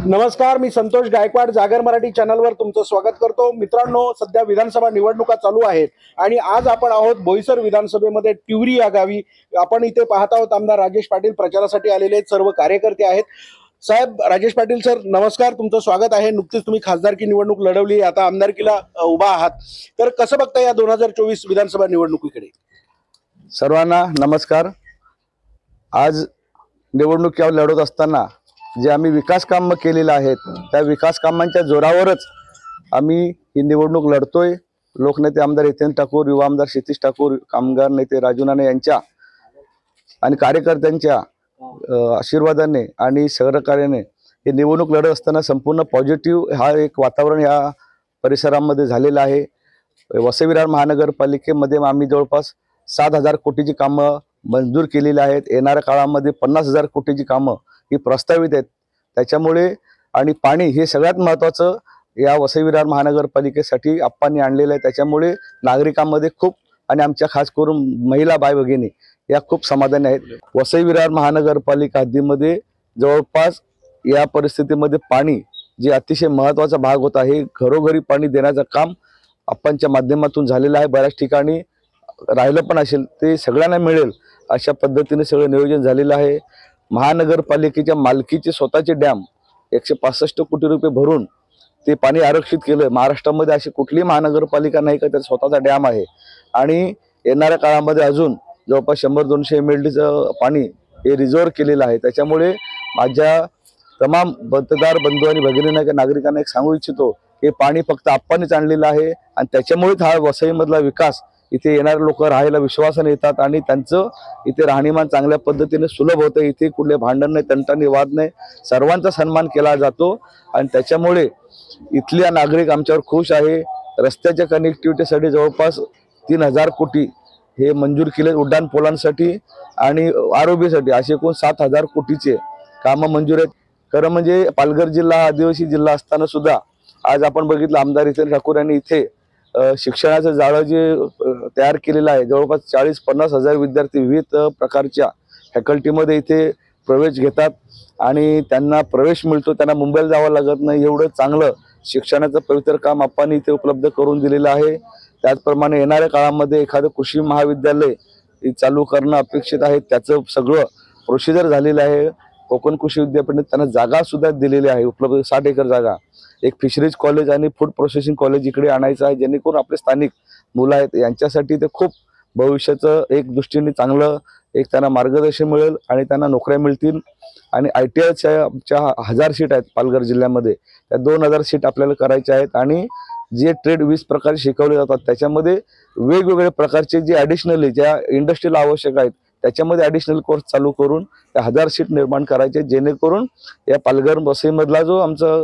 नमस्कार, मी संतोष गायकवाड जागर मराठी चॅनलवर तुमचं स्वागत करतो। मित्रांनो, सध्या विधानसभा निवडणुका चालू आहेत आणि आज आपण आहोत बोईसर विधानसभेमध्ये टिवरी या गावी। आपण इथे पाहत आहोत आमदार राजेश पाटील प्रचारासाठी आलेले सर्व कार्यकर्ते आहेत। साहेब, राजेश पाटील सर नमस्कार, तुमचं स्वागत आहे। नुकतीच तुम्ही खासदारकी निवडणूक लढवली, आता आमदारकीला उभा आहात, तर कसं बघता या 2024 विधानसभा निवडणुकीकडे? सर्वांना नमस्कार। आज निवडणुकीला लढत असताना जे आम्ही विकास कामं केलेले आहेत त्या विकास कामांच्या जोरावरच आम्ही ही निवडणूक लढतोय। लोकनेते आमदार हितेंद्र ठाकूर, युवा आमदार क्षितिज ठाकूर, कामगार नेते राजू नाने यांच्या आणि कार्यकर्त्यांच्या आशीर्वादाने आणि सहकार्याने ही निवडणूक लढत असताना संपूर्ण पॉझिटिव्ह हा एक वातावरण या परिसरामध्ये झालेलं आहे। वसई विरार महानगरपालिकेमध्ये आम्ही जवळपास 7,000 कोटीची कामं मंजूर केलेली आहेत। येणाऱ्या काळामध्ये 50,000 कोटीची कामं ही प्रस्तावित आहेत। त्याच्यामुळे आणि पाणी हे सगळ्यात महत्त्वाचं या वसई विरार महानगरपालिकेसाठी आप्पांनी आणलेलं आहे। त्याच्यामुळे नागरिकांमध्ये खूप आणि आमच्या खास करून महिला बाय भगिनी या खूप समाधानी आहेत। वसई विरार महानगरपालिका हद्दीमध्ये जवळपास या परिस्थितीमध्ये पाणी जे अतिशय महत्त्वाचा भाग होता हे घरोघरी पाणी देण्याचं काम आप्पांच्या माध्यमातून झालेलं आहे। बऱ्याच ठिकाणी राहिलं पण असेल ते सगळ्यांना मिळेल अशा पद्धतीने सगळं नियोजन झालेलं आहे। महानगरपालिकेच्या मालकीचे स्वतःचे डॅम 165 कोटी रुपये भरून ते पाणी आरक्षित केलं। महाराष्ट्रामध्ये अशी कुठलीही महानगरपालिका नाही का त्याचा स्वतःचा डॅम आहे आणि येणाऱ्या काळामध्ये अजून जवळपास 100-200 MLDचं पाणी हे रिझर्व्ह केलेलं आहे। त्याच्यामुळे माझ्या तमाम मतदार बंधू आणि भगिनींना नागरिकांना एक सांगू इच्छितो हे पाणी फक्त आप्पांनीच आणलेलं आहे आणि त्याच्यामुळेच हा वसईमधला विकास इथे येणारे लोक राहायला विश्वासाने येतात आणि त्यांचं इथे राहणीमान चांगल्या पद्धतीने सुलभ होतं। इथे कुठले भांडण नाही, तंटा नाही, वाद नाही, सर्वांचा सन्मान केला जातो आणि त्याच्यामुळे इथल्या नागरिक आमच्यावर खुश आहे। रस्त्याच्या कनेक्टिव्हिटीसाठी जवळपास 3,000 कोटी हे मंजूर केले, उड्डाण पुलांसाठी आणि आरोग्यासाठी असे एकूण 7,000 कोटीचे कामं मंजूर आहेत। खरं म्हणजे पालघर जिल्हा आदिवासी जिल्हा असताना सुद्धा आज आपण बघितलं आमदार हितेंद्र ठाकूर यांनी इथे शिक्षणाचं जाळं जे तयार केलेलं आहे। जवळपास 40-50 हजार विद्यार्थी विविध प्रकारच्या फॅकल्टीमध्ये इथे प्रवेश घेतात आणि त्यांना प्रवेश मिळतो, त्यांना मुंबईला जावं लागत नाही। एवढं चांगलं शिक्षणाचं पवित्र काम आपण इथे उपलब्ध करून दिलेलं आहे। त्याचप्रमाणे येणाऱ्या काळामध्ये एखादं कृषी महाविद्यालय चालू करणं अपेक्षित आहे, त्याचं सगळं प्रोसिजर झालेलं आहे। कोकण कृषी विद्यापीठाने त्यांना जागा सुद्धा दिलेली आहे उपलब्ध, 60 एकर जागा। एक फिशरीज कॉलेज आणि फूड प्रोसेसिंग कॉलेज इकडे आणायचं आहे, जेणेकरून आपले स्थानिक मुलं आहेत यांच्यासाठी ते खूप भविष्याचं एक दृष्टीने चांगलं एक त्यांना मार्गदर्शन मिळेल आणि त्यांना नोकऱ्या मिळतील। आणि ITIच्या आमच्या 1000 सीट आहेत पालघर जिल्ह्यामध्ये, त्या 2,000 सीट आपल्याला करायच्या आहेत आणि जे ट्रेड 20 प्रकारे शिकवले जातात त्याच्यामध्ये वेगवेगळ्या प्रकारचे जे ॲडिशनली ज्या इंडस्ट्रीला आवश्यक आहेत त्याच्यामध्ये ॲडिशनल कोर्स चालू करून त्या 1000 सीट निर्माण करायचे, जेणेकरून या पालघर वसईमधला जो आमचा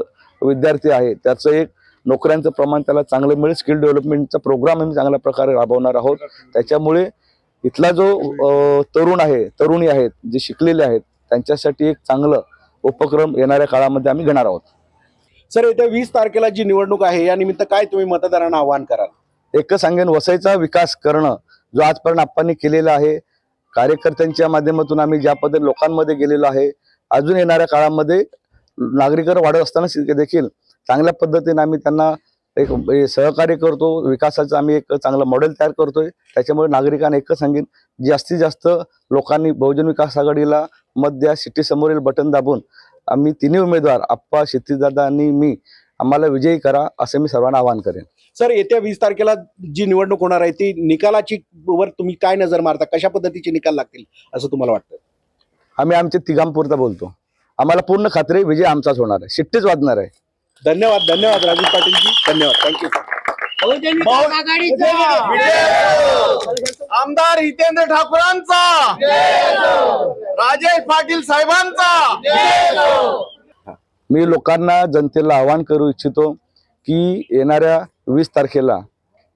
विद्यार्थी आहे त्याचं एक नोकऱ्यांचं प्रमाण त्याला चांगलं मिळेल। स्किल डेव्हलपमेंटचा प्रोग्राम आम्ही चांगल्या प्रकारे राबवणार आहोत। त्याच्यामुळे इथला जो तरुण आहे, तरुणी आहेत जे शिकलेले आहेत त्यांच्यासाठी एक चांगलं उपक्रम येणाऱ्या काळामध्ये आम्ही घेणार आहोत। सर, येत्या 20 तारखेला जी निवडणूक आहे या निमित्त काय तुम्ही मतदारांना आवाहन कराल? एकच सांगेन, वसईचा विकास करणं जो आजपर्यंत आप्पांनी केलेला आहे, कार्यकर्त्यांच्या माध्यमातून आम्ही ज्या पद्धतीने लोकांमध्ये गेलेलो आहे, अजून येणाऱ्या काळामध्ये नागरिकांना वाढत असताना देखील चांगल्या पद्धतीने आम्ही त्यांना एक सहकार्य करतो। विकासाचं आम्ही एक चांगलं मॉडेल तयार करतोय। त्याच्यामुळे नागरिकांना एकच सांगेन, जास्तीत जास्त लोकांनी बहुजन विकास आघाडीला मत द्या। सिटी समोरील बटन दाबून आम्ही तिन्ही उमेदवार आप्पा, क्षितिजदादा आणि मी आम्हाला विजयी करा असं मी सर्वांना आवाहन करेन। सर, येत्या 20 तारखेला जी निवडणूक होणार आहे ती निकालाची वर तुम्ही काय नजर मारता? कशा पद्धतीचे निकाल लागतील असं तुम्हाला वाटतं? आम्ही आमच्या तिघांपुरता बोलतो, आम्हाला पूर्ण खात्री विजय आमचाच होणार आहे, शिट्टीच वाजणार आहे। धन्यवाद, धन्यवाद राजेश पाटीलजी, धन्यवाद, थँक्यू। आमदार हितेंद्र ठाकूरांचा, राजेश पाटील साहेबांचा। मी लोकांना, जनतेला आवाहन करू इच्छितो की येणाऱ्या 20 तारखेला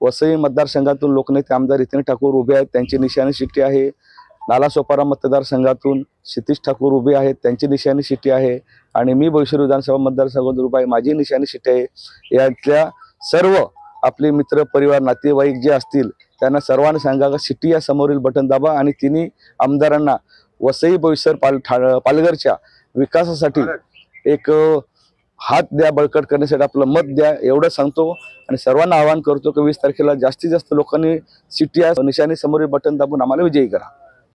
वसई मतदारसंघातून लोकनेते आमदार हितेंद्र ठाकूर उभे आहेत, त्यांची निशाणी शिट्टी आहे। नालासोपारा मतदारसंघातून क्षितिज ठाकूर उभे आहेत, त्यांची निशाणी शिट्टी आहे आणि मी बोईसर विधानसभा मतदारसंघातून उभा आहे, माझी निशाणी शिट्टी आहे। यातल्या सर्व आपले मित्र परिवार नातेवाईक जे असतील त्यांना सर्वांना सांगा की शिट्टी या समोरील बटन दाबा आणि तिन्ही आमदारांना वसई बोईसर पालघरच्या विकासासाठी एक हात द्या बळकट करण्यासाठी, आपलं मत द्या एवढं सांगतो आणि सर्वांना आवाहन करतो की 20 तारखेला जास्तीत जास्त लोकांनी सिटी या निशाणी समोरील बटन दाबून आम्हाला विजयी करा.